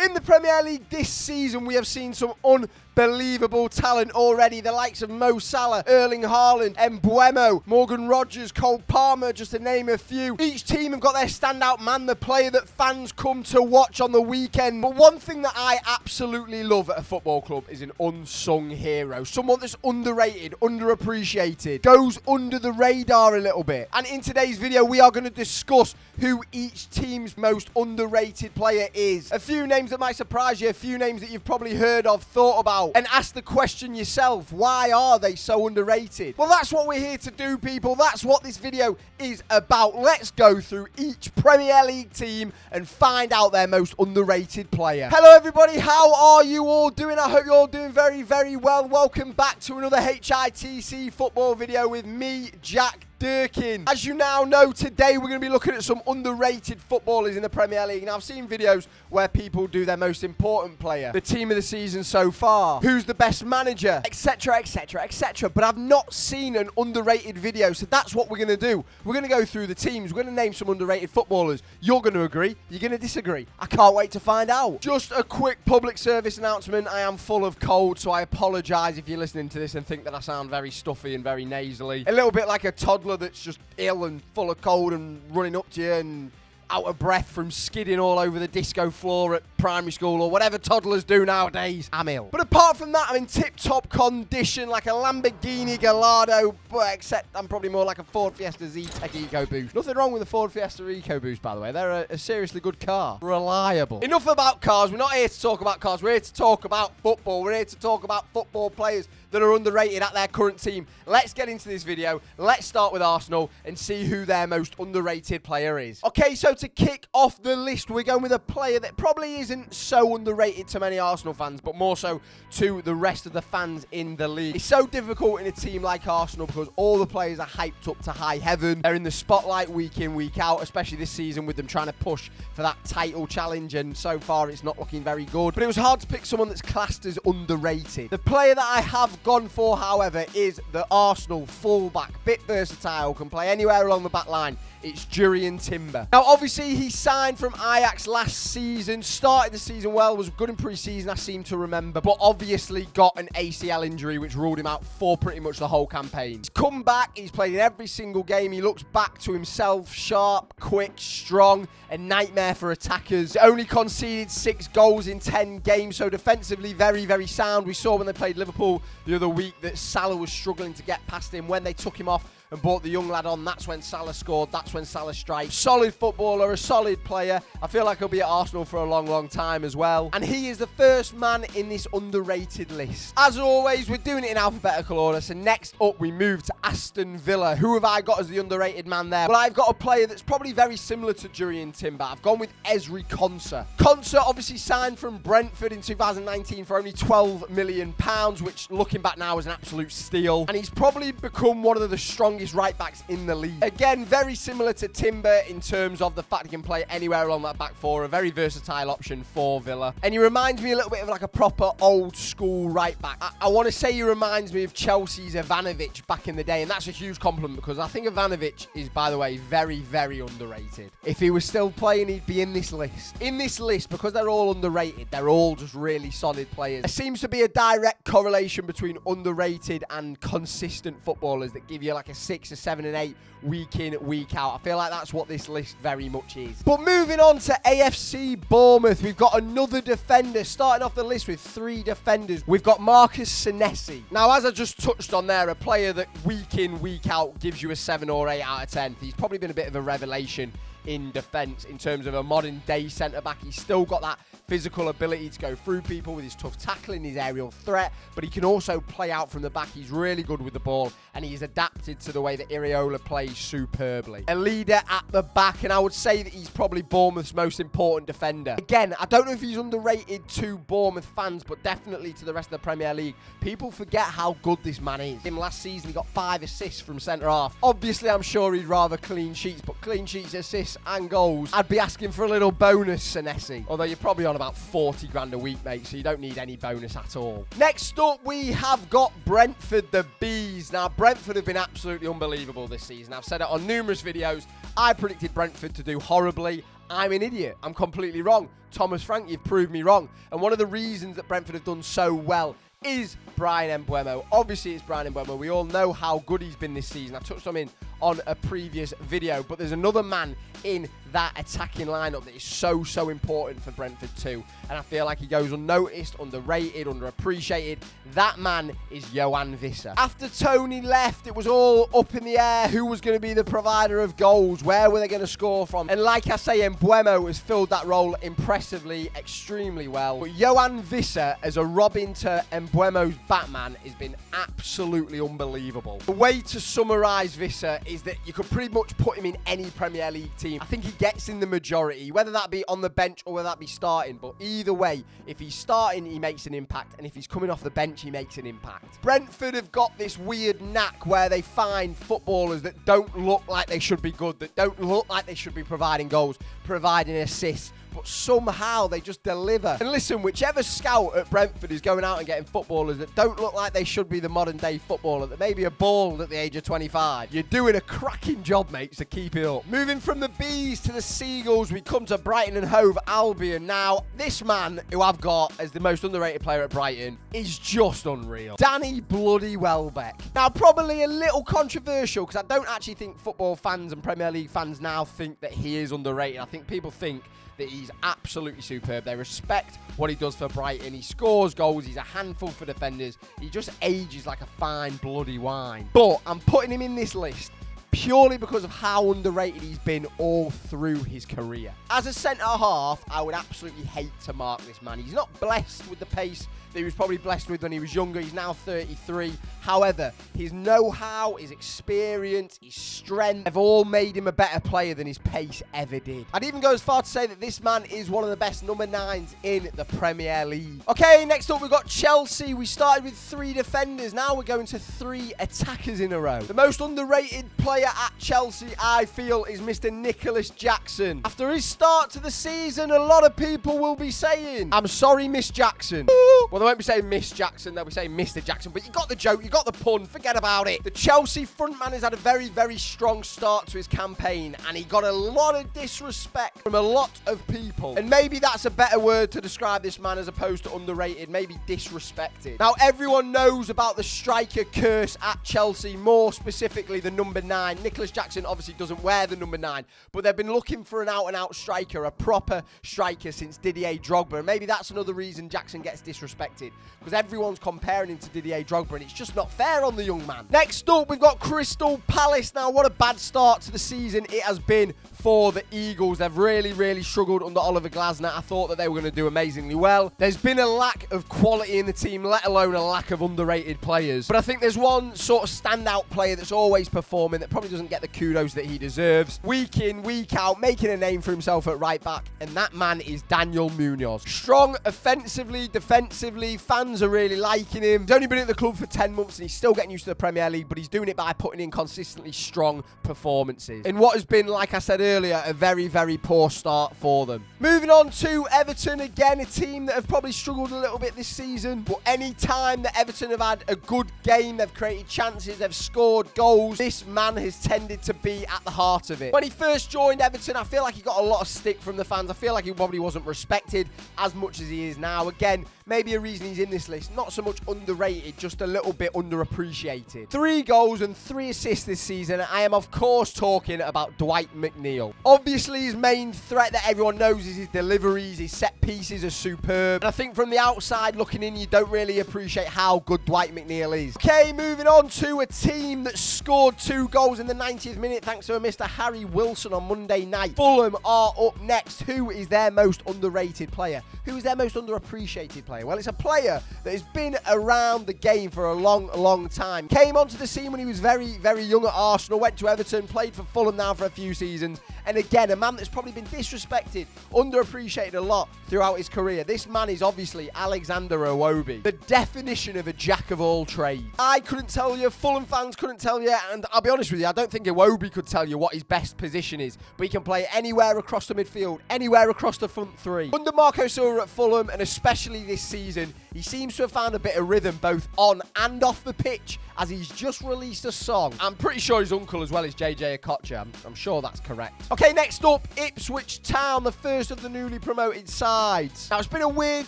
In the Premier League this season, we have seen some unbelievable talent already. The likes of Mo Salah, Erling Haaland, Mbeumo, Morgan Rogers, Cole Palmer, just to name a few. Each team have got their standout man, the player that fans come to watch on the weekend. But one thing that I absolutely love at a football club is an unsung hero. Someone that's underrated, underappreciated, goes under the radar a little bit. And in today's video, we are going to discuss who each team's most underrated player is. A few names that might surprise you, a few names that you've probably heard of, thought about, and ask the question yourself, why are they so underrated? Well, that's what we're here to do, people. That's what this video is about. Let's go through each Premier League team and find out their most underrated player. Hello, everybody. How are you all doing? I hope you're all doing very, very well. Welcome back to another HITC football video with me, Jack Durkin. As you now know, today we're going to be looking at some underrated footballers in the Premier League. Now, I've seen videos where people do their most important player, the team of the season so far, who's the best manager, etc, etc, etc. But I've not seen an underrated video, so that's what we're going to do. We're going to go through the teams. We're going to name some underrated footballers. You're going to agree. You're going to disagree. I can't wait to find out. Just a quick public service announcement. I am full of cold, so I apologise if you're listening to this and think that I sound very stuffy and very nasally. A little bit like a toddler that's just ill and full of cold and running up to you and out of breath from skidding all over the disco floor at primary school or whatever toddlers do nowadays. I'm ill. But apart from that, I'm in tip-top condition, like a Lamborghini Gallardo, but except I'm probably more like a Ford Fiesta Z-Tech EcoBoost. Nothing wrong with the Ford Fiesta EcoBoost, by the way. They're a seriously good car. Reliable. Enough about cars. We're not here to talk about cars. We're here to talk about football. We're here to talk about football players that are underrated at their current team. Let's get into this video. Let's start with Arsenal and see who their most underrated player is. Okay, so to kick off the list, we're going with a player that probably isn't so underrated to many Arsenal fans, but more so to the rest of the fans in the league. It's so difficult in a team like Arsenal because all the players are hyped up to high heaven. They're in the spotlight week in, week out, especially this season with them trying to push for that title challenge, and so far it's not looking very good. But it was hard to pick someone that's classed as underrated. The player that I have gone for, however, is the Arsenal fullback. Bit versatile, can play anywhere along the back line. It's Jurrien Timber. Now, obviously, he signed from Ajax last season, started the season well, was good in pre-season, I seem to remember, but obviously got an ACL injury, which ruled him out for pretty much the whole campaign. He's come back, he's played in every single game, he looks back to himself, sharp, quick, strong, a nightmare for attackers. Only conceded 6 goals in 10 games, so defensively very, very sound. We saw when they played Liverpool the other week that Salah was struggling to get past him. When they took him off and brought the young lad on, that's when Salah scored, that's when Salah strikes. Solid footballer, a solid player. I feel like he'll be at Arsenal for a long, long time as well. And he is the first man in this underrated list. As always, we're doing it in alphabetical order, so next up we move to Aston Villa. Who have I got as the underrated man there? Well, I've got a player that's probably very similar to Jurrien Timber. I've gone with Ezri Konsa. Konsa obviously signed from Brentford in 2019 for only £12 million, which looking back now is an absolute steal. And he's probably become one of the strongest right backs in the league. Again, very similar to Timber in terms of the fact he can play anywhere along that back four, a very versatile option for Villa. And he reminds me a little bit of like a proper old school right back. I want to say he reminds me of Chelsea's Ivanovic back in the day, and that's a huge compliment because I think Ivanovic is, by the way, very, very underrated. If he was still playing, he'd be in this list. In this list, because they're all underrated, they're all just really solid players. There seems to be a direct correlation between underrated and consistent footballers that give you like a 6, a 7, and 8 week in, week out. I feel like that's what this list very much is. But moving on to AFC Bournemouth, we've got another defender. Starting off the list with 3 defenders. We've got Marcus Senesi. Now, as I just touched on there, a player that week in, week out gives you a 7 or 8 out of 10. He's probably been a bit of a revelation in defence in terms of a modern day centre-back. He's still got that physical ability to go through people with his tough tackling, his aerial threat, but he can also play out from the back. He's really good with the ball, and he's adapted to the way that Iraola plays superbly. A leader at the back, and I would say that he's probably Bournemouth's most important defender. Again, I don't know if he's underrated to Bournemouth fans, but definitely to the rest of the Premier League. People forget how good this man is. In last season, he got 5 assists from centre-half. Obviously, I'm sure he'd rather clean sheets, but clean sheets, assists, assists and goals, I'd be asking for a little bonus, Senesi. Although you're probably on about 40 grand a week, mate, so you don't need any bonus at all. Next up, we have got Brentford, the Bees. Now, Brentford have been absolutely unbelievable this season. I've said it on numerous videos. I predicted Brentford to do horribly. I'm an idiot. I'm completely wrong. Thomas Frank, you've proved me wrong. And one of the reasons that Brentford have done so well is Brian Mbeumo. Obviously, it's Brian Mbeumo. We all know how good he's been this season. I touched on him on a previous video, but there's another man in that attacking lineup that is so important for Brentford too, and I feel like he goes unnoticed, underrated, underappreciated. That man is Yohan Wissa. After Tony left, it was all up in the air who was going to be the provider of goals, where were they going to score from, and like I say, Mbeumo has filled that role impressively, extremely well. But Yohan Wissa as a Robin to Mbeumo's Batman has been absolutely unbelievable. The way to summarise Wissa is that you could pretty much put him in any Premier League team. I think he gets in the majority, whether that be on the bench or whether that be starting. But either way, if he's starting, he makes an impact. And if he's coming off the bench, he makes an impact. Brentford have got this weird knack where they find footballers that don't look like they should be good, that don't look like they should be providing goals, providing assists, but somehow they just deliver. And listen, whichever scout at Brentford is going out and getting footballers that don't look like they should be the modern day footballer, that maybe are bald at the age of 25, you're doing a cracking job, mate, so keep it up. Moving from the Bees to the Seagulls, we come to Brighton and Hove Albion. Now, this man who I've got as the most underrated player at Brighton is just unreal. Danny bloody Welbeck. Now, probably a little controversial, because I don't actually think football fans and Premier League fans now think that he is underrated. I think people think that he's absolutely superb. They respect what he does for Brighton. He scores goals. He's a handful for defenders. He just ages like a fine bloody wine. But I'm putting him in this list purely because of how underrated he's been all through his career. As a centre-half, I would absolutely hate to mark this man. He's not blessed with the pace that he was probably blessed with when he was younger. He's now 33. However, his know-how, his experience, his strength have all made him a better player than his pace ever did. I'd even go as far to say that this man is one of the best number 9s in the Premier League. Okay, next up we've got Chelsea. We started with 3 defenders. Now we're going to 3 attackers in a row. The most underrated player at Chelsea, I feel, is Mr. Nicholas Jackson. After his start to the season, a lot of people will be saying, I'm sorry, Miss Jackson. Well, they won't be saying Miss Jackson, they'll be saying Mr. Jackson, but you got the joke, you got the pun, forget about it. The Chelsea frontman has had a very strong start to his campaign, and he got a lot of disrespect from a lot of people. And maybe that's a better word to describe this man as opposed to underrated, maybe disrespected. Now, everyone knows about the striker curse at Chelsea, more specifically the number 9. Nicholas Jackson obviously doesn't wear the number 9, but they've been looking for an out-and-out striker, a proper striker since Didier Drogba, and maybe that's another reason Jackson gets disrespected, because everyone's comparing him to Didier Drogba, and it's just not fair on the young man. Next up, we've got Crystal Palace. Now, what a bad start to the season it has been for the Eagles. They've really struggled under Oliver Glasner. I thought that they were going to do amazingly well. There's been a lack of quality in the team, let alone a lack of underrated players. But I think there's one sort of standout player that's always performing that probably doesn't get the kudos that he deserves. Week in, week out, making a name for himself at right back, and that man is Daniel Munoz. Strong offensively, defensively, fans are really liking him. He's only been at the club for 10 months and he's still getting used to the Premier League, but he's doing it by putting in consistently strong performances in what has been, like I said earlier, a very poor start for them. Moving on to Everton, again, a team that have probably struggled a little bit this season, but any time that Everton have had a good game, they've created chances, they've scored goals, this man has tended to be at the heart of it. When he first joined Everton, I feel like he got a lot of stick from the fans. I feel like he probably wasn't respected as much as he is now. Again, maybe a reason he's in this list, not so much underrated, just a little bit underappreciated. 3 goals and 3 assists this season. I am, of course, talking about Dwight McNeil. Obviously, his main threat that everyone knows is his deliveries. His set pieces are superb. And I think from the outside looking in, you don't really appreciate how good Dwight McNeil is. Okay, moving on to a team that scored 2 goals in the 90th minute thanks to a Mr. Harry Wilson on Monday night. Fulham are up next. Who is their most underrated player? Who is their most underappreciated player? Well, it's a player that has been around the game for a long time. Came onto the scene when he was very young at Arsenal, went to Everton, played for Fulham now for a few seasons, and again, a man that's probably been disrespected, underappreciated a lot throughout his career. This man is obviously Alexander Iwobi, the definition of a jack of all trades. I couldn't tell you, Fulham fans couldn't tell you, and I'll be honest with you, I don't think Iwobi could tell you what his best position is, but he can play anywhere across the midfield, anywhere across the front three. Under Marco Silva at Fulham, and especially this season, he seems to have found a bit of rhythm both on and off the pitch, as he's just released a song. I'm pretty sure his uncle as well is JJ Okocha. I'm sure that's correct. Okay, next up, Ipswich Town, the first of the newly promoted sides. Now, it's been a weird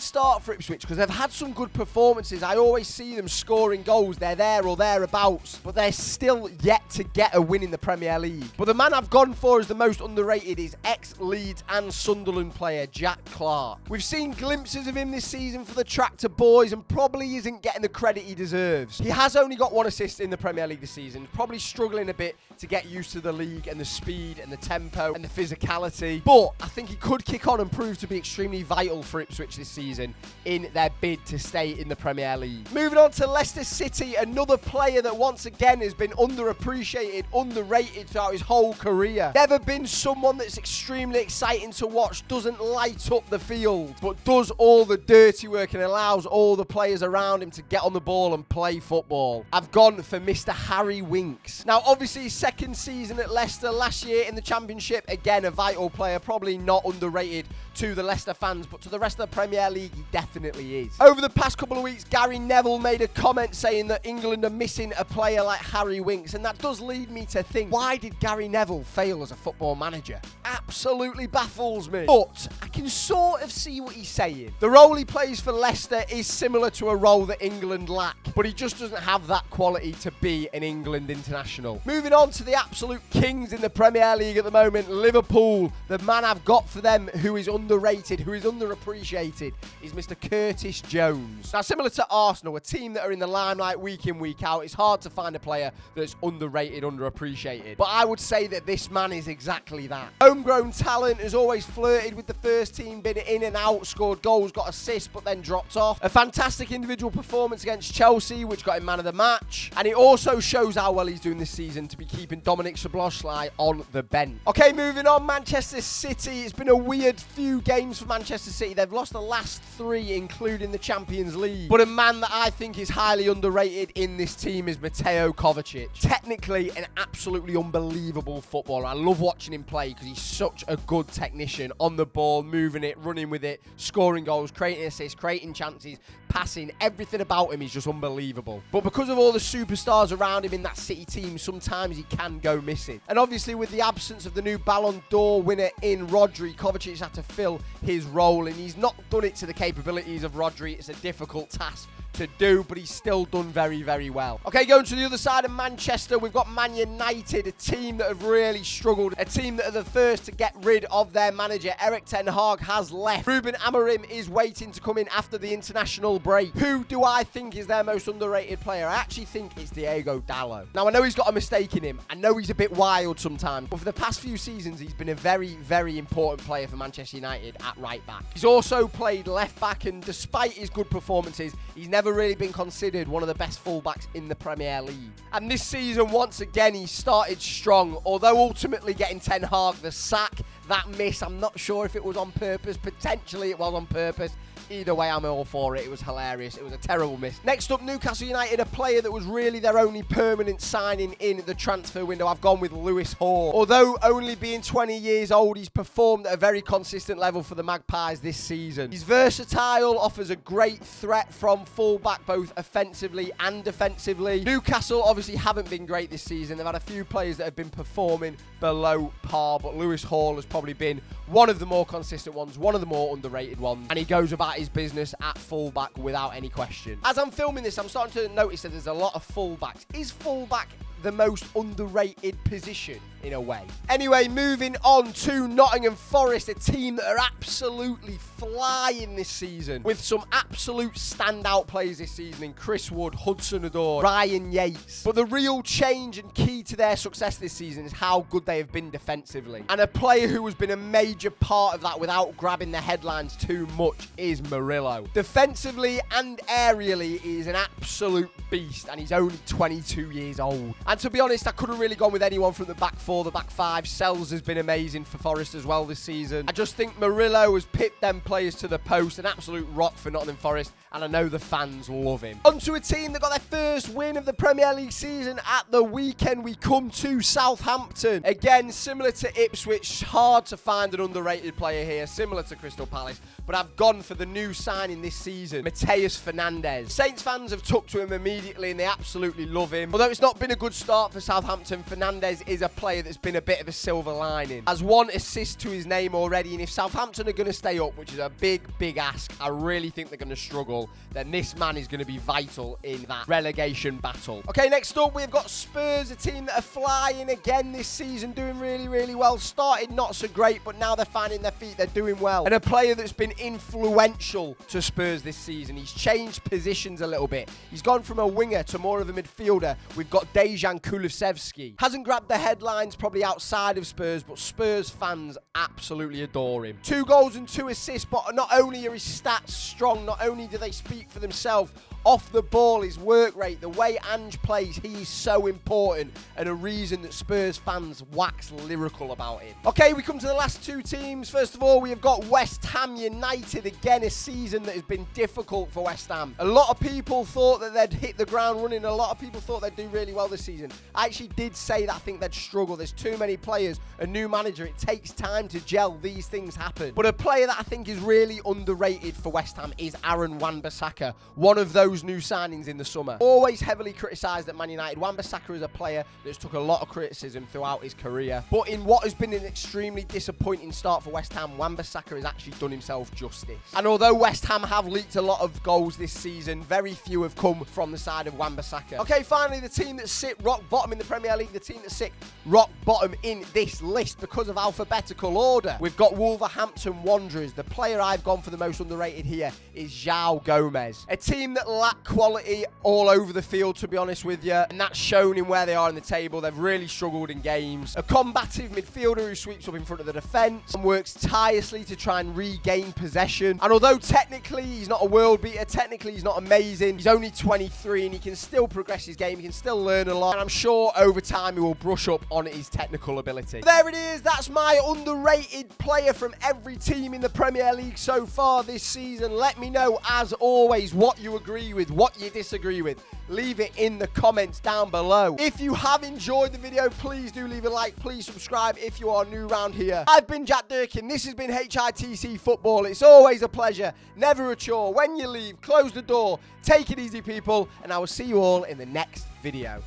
start for Ipswich because they've had some good performances. I always see them scoring goals. They're there or thereabouts, but they're still yet to get a win in the Premier League. But the man I've gone for as the most underrated is ex-Leeds and Sunderland player Jack Clarke. We've seen glimpses of him this season for the Tractor Boys and probably isn't getting the credit he deserves. He has only got one assist in the Premier League this season, probably struggling a bit to get used to the league and the speed and the tempo and the physicality. But I think he could kick on and prove to be extremely vital for Ipswich this season in their bid to stay in the Premier League. Moving on to Leicester City, another player that once again has been underappreciated, underrated throughout his whole career. Never been someone that's extremely exciting to watch, doesn't light up the field, but does all the dirty work and allows all the players around him to get on the ball and play football. I've gone for Mr. Harry Winks. Now, obviously, his second season at Leicester, last year in the Championship, again, a vital player, probably not underrated to the Leicester fans, but to the rest of the Premier League, he definitely is. Over the past couple of weeks, Gary Neville made a comment saying that England are missing a player like Harry Winks, and that does lead me to think, why did Gary Neville fail as a football manager? Absolutely baffles me. But I can sort of see what he's saying. The role he plays for Leicester is similar to a role that England lack, but he just doesn't have that quality to be an England international. Moving on to the absolute kings in the Premier League at the moment, Liverpool. The man I've got for them who is underrated, who is underappreciated, is Mr. Curtis Jones. Now, similar to Arsenal, a team that are in the limelight week in, week out, it's hard to find a player that's underrated, underappreciated. But I would say that this man is exactly that. Homegrown talent, has always flirted with the first team, been in and out, scored goals, got assists, but then dropped off. A fantastic individual performance against Chelsea, which got him man of the match. And it also shows how well he's doing this season to be keeping Dominic Szoboszlai on the bench. Okay, moving on, Manchester City. It's been a weird few games for Manchester City. They've lost the last 3, including the Champions League. But a man that I think is highly underrated in this team is Mateo Kovacic. Technically, an absolutely unbelievable footballer. I love watching him play because he's such a good technician on the ball, moving it, running with it, scoring goals, creating assists, creating chances, passing. Everything about him is just unbelievable. But because of all the superstars around him in that City team, sometimes he can go missing. And obviously, with the absence of the new Ballon d'Or winner in Rodri, Kovacic had to fill his role, and he's not done it to the capabilities of Rodri. It's a difficult task to do, but he's still done very, very well. Okay, going to the other side of Manchester, we've got Man United, a team that have really struggled, a team that are the first to get rid of their manager. Eric Ten Hag has left. Ruben Amorim is waiting to come in after the international break. Who do I think is their most underrated player? I actually think it's Diego Dallo. Now, I know he's got a mistake in him. I know he's a bit wild sometimes, but for the past few seasons, he's been a very, very important player for Manchester United at right back. He's also played left back, and despite his good performances, he's never really been considered one of the best fullbacks in the Premier League. And this season, once again, he started strong, although ultimately getting Ten Hag the sack, that miss, I'm not sure if it was on purpose. Potentially it was on purpose. Either way, I'm all for it. It was hilarious. It was a terrible miss. Next up, Newcastle United, a player that was really their only permanent signing in the transfer window. I've gone with Lewis Hall. Although only being 20 years old, he's performed at a very consistent level for the Magpies this season. He's versatile, offers a great threat from fullback, both offensively and defensively. Newcastle obviously haven't been great this season. They've had a few players that have been performing below par, but Lewis Hall has probably been one of the more consistent ones, one of the more underrated ones, and he goes about his business at fullback without any question. As I'm filming this, I'm starting to notice that there's a lot of fullbacks. Is fullback the most underrated position in a way? Anyway, moving on to Nottingham Forest, a team that are absolutely flying this season, with some absolute standout players this season in Chris Wood, Hudson-Odoi, Ryan Yates. But the real change and key to their success this season is how good they have been defensively. And a player who has been a major part of that without grabbing the headlines too much is Murillo. Defensively and aerially, he is an absolute beast, and he's only 22 years old. And to be honest, I couldn't really gone with anyone from the back four before the back five. Sells has been amazing for Forest as well this season. I just think Murillo has pipped them players to the post. An absolute rock for Nottingham Forest, and I know the fans love him. On to a team that got their first win of the Premier League season at the weekend. We come to Southampton. Again, similar to Ipswich, hard to find an underrated player here, similar to Crystal Palace, but I've gone for the new signing this season, Mateus Fernandes. Saints fans have took to him immediately and they absolutely love him. Although it's not been a good start for Southampton, Fernandes is a player that's been a bit of a silver lining. Has 1 assist to his name already, and if Southampton are going to stay up, which is a big, big ask, I really think they're going to struggle, then this man is going to be vital in that relegation battle. Okay, next up we've got Spurs, a team that are flying again this season, doing really, really well. Started not so great, but now they're finding their feet, they're doing well. And a player that's been influential to Spurs this season. He's changed positions a little bit. He's gone from a winger to more of a midfielder. We've got Dejan Kulusevski. Hasn't grabbed the headlines probably outside of Spurs, but Spurs fans absolutely adore him. 2 goals and 2 assists, but not only are his stats strong, not only do they speak for themselves, off the ball, his work rate, the way Ange plays, he is so important and a reason that Spurs fans wax lyrical about him. Okay, we come to the last 2 teams. First of all, we have got West Ham United. Again, a season that has been difficult for West Ham. A lot of people thought that they'd hit the ground running. A lot of people thought they'd do really well this season. I actually did say that I think they'd struggle. There's too many players, a new manager. It takes time to gel. These things happen. But a player that I think is really underrated for West Ham is Aaron Wan-Bissaka, one of those new signings in the summer. Always heavily criticised at Man United. Wan-Bissaka is a player that's took a lot of criticism throughout his career. But in what has been an extremely disappointing start for West Ham, Wan-Bissaka has actually done himself justice. And although West Ham have leaked a lot of goals this season, very few have come from the side of Wan-Bissaka. Okay, finally, the team that sit rock bottom in the Premier League, the team that sit rock bottom in this list because of alphabetical order. We've got Wolverhampton Wanderers. The player I've gone for the most underrated here is João Gomez. A team that lack quality all over the field, to be honest with you, and that's shown in where they are in the table. They've really struggled in games. A combative midfielder who sweeps up in front of the defence and works tirelessly to try and regain possession. And although technically he's not a world beater, technically he's not amazing, he's only 23 and he can still progress his game, he can still learn a lot, and I'm sure over time he will brush up on his technical ability. There it is, that's my underrated player from every team in the Premier League so far this season. Let me know, as always, what you agree with, what you disagree with. Leave it in the comments down below. If you have enjoyed the video, please do leave a like. Please subscribe if you are new around here. I've been Jack Durkin. This has been HITC Football. It's always a pleasure, never a chore. When you leave, close the door. Take it easy, people, and I will see you all in the next video.